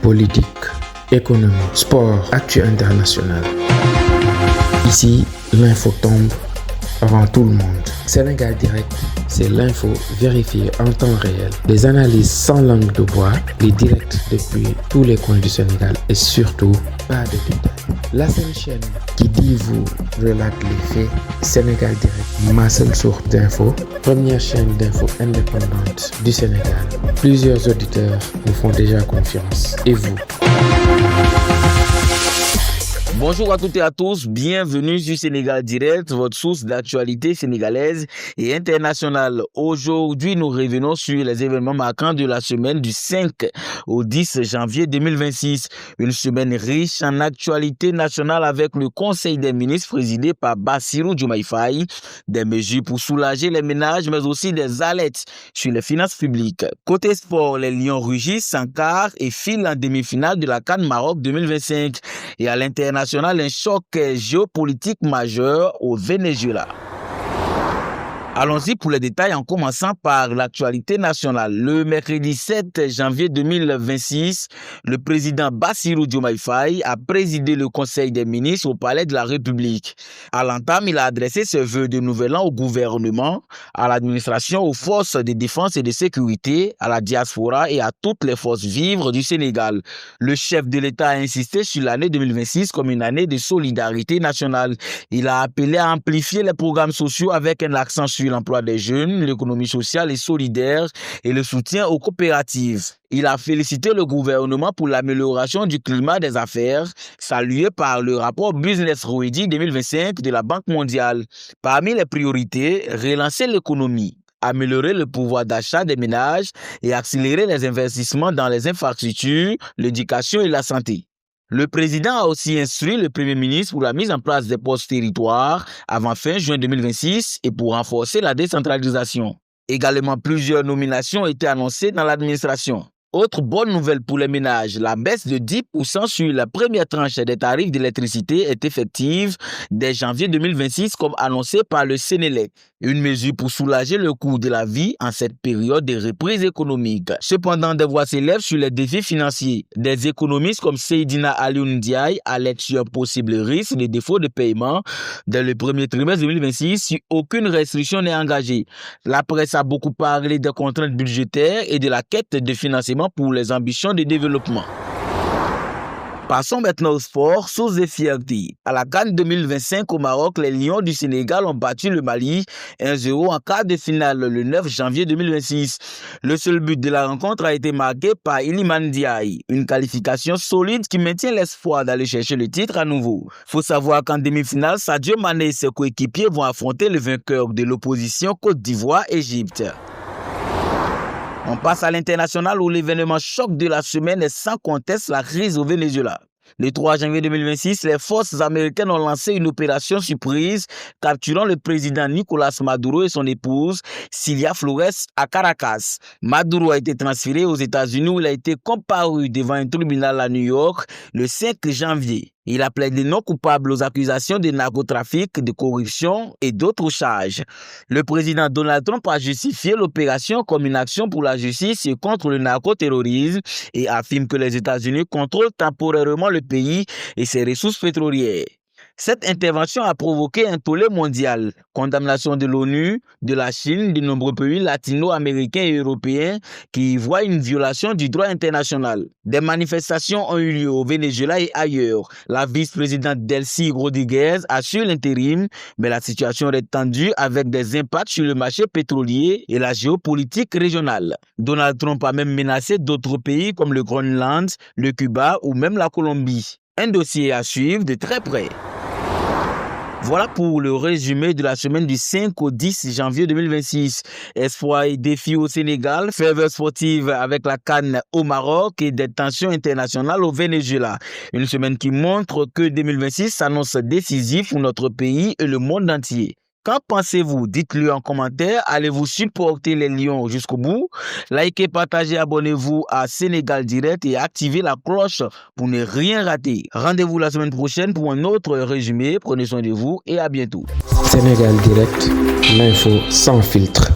politique, économie, sport, actu international. Ici, l'info tombe avant tout le monde. Sénégal Direct, c'est l'info vérifiée en temps réel. Des analyses sans langue de bois, les directs depuis tous les coins du Sénégal et surtout, pas de détails. La seule chaîne qui dit vous relate les faits, Sénégal Direct, ma seule source d'infos, première chaîne d'infos indépendante du Sénégal. Plusieurs auditeurs nous font déjà confiance. Et vous? Bonjour à toutes et à tous, bienvenue sur Sénégal Direct, votre source d'actualité sénégalaise et internationale. Aujourd'hui, nous revenons sur les événements marquants de la semaine du 5 au 10 janvier 2026. Une semaine riche en actualité nationale avec le Conseil des ministres présidé par Bassirou Diomaye Faye, des mesures pour soulager les ménages, mais aussi des alertes sur les finances publiques. Côté sport, les Lions rugissent en quart et filent en demi-finale de la CAN Maroc 2025. Et à l'international, un choc géopolitique majeur au Venezuela. Allons-y pour les détails en commençant par l'actualité nationale. Le mercredi 7 janvier 2026, le président Bassirou Diomaye Faye a présidé le Conseil des ministres au Palais de la République. À l'entame, il a adressé ses vœux de nouvel an au gouvernement, à l'administration, aux forces de défense et de sécurité, à la diaspora et à toutes les forces vives du Sénégal. Le chef de l'État a insisté sur l'année 2026 comme une année de solidarité nationale. Il a appelé à amplifier les programmes sociaux avec un accent sur l'emploi des jeunes, l'économie sociale et solidaire et le soutien aux coopératives. Il a félicité le gouvernement pour l'amélioration du climat des affaires, salué par le rapport Business Ready 2025 de la Banque mondiale. Parmi les priorités, relancer l'économie, améliorer le pouvoir d'achat des ménages et accélérer les investissements dans les infrastructures, l'éducation et la santé. Le président a aussi instruit le Premier ministre pour la mise en place des postes territoires avant fin juin 2026 et pour renforcer la décentralisation. Également, plusieurs nominations ont été annoncées dans l'administration. Autre bonne nouvelle pour les ménages, la baisse de 10% sur la première tranche des tarifs d'électricité est effective dès janvier 2026 comme annoncé par le Sénélec. Une mesure pour soulager le coût de la vie en cette période de reprise économique. Cependant, des voix s'élèvent sur les défis financiers. Des économistes comme Seydina Alioune Ndiaye alertent sur un possible risque de défaut de paiement dès le premier trimestre 2026 si aucune restriction n'est engagée. La presse a beaucoup parlé des contraintes budgétaires et de la quête de financement pour les ambitions de développement. Passons maintenant au sport, source de fierté. À la CAN 2025 au Maroc, les Lions du Sénégal ont battu le Mali 1-0 en quart de finale le 9 janvier 2026. Le seul but de la rencontre a été marqué par Iliman Ndiaye, une qualification solide qui maintient l'espoir d'aller chercher le titre à nouveau. Faut savoir qu'en demi-finale, Sadio Mané et ses coéquipiers vont affronter le vainqueur de l'opposition Côte d'Ivoire-Égypte. On passe à l'international où l'événement choc de la semaine est sans conteste la crise au Venezuela. Le 3 janvier 2026, les forces américaines ont lancé une opération surprise capturant le président Nicolas Maduro et son épouse Cilia Flores à Caracas. Maduro a été transféré aux États-Unis où il a été comparu devant un tribunal à New York le 5 janvier. Il a plaidé non coupable aux accusations de narcotrafic, de corruption et d'autres charges. Le président Donald Trump a justifié l'opération comme une action pour la justice et contre le narcoterrorisme et affirme que les États-Unis contrôlent temporairement le pays et ses ressources pétrolières. Cette intervention a provoqué un tollé mondial, condamnation de l'ONU, de la Chine, de nombreux pays latino-américains et européens qui y voient une violation du droit international. Des manifestations ont eu lieu au Venezuela et ailleurs. La vice-présidente Delcy Rodriguez assure l'intérim, mais la situation est tendue avec des impacts sur le marché pétrolier et la géopolitique régionale. Donald Trump a même menacé d'autres pays comme le Groenland, le Cuba ou même la Colombie. Un dossier à suivre de très près. Voilà pour le résumé de la semaine du 5 au 10 janvier 2026. Espoir et défis au Sénégal, ferveur sportive avec la CAN au Maroc et des tensions internationales au Venezuela. Une semaine qui montre que 2026 s'annonce décisif pour notre pays et le monde entier. Qu'en pensez-vous? Dites-le en commentaire. Allez-vous supporter les Lions jusqu'au bout? Likez, partagez, abonnez-vous à Sénégal Direct et activez la cloche pour ne rien rater. Rendez-vous la semaine prochaine pour un autre résumé. Prenez soin de vous et à bientôt. Sénégal Direct, l'info sans filtre.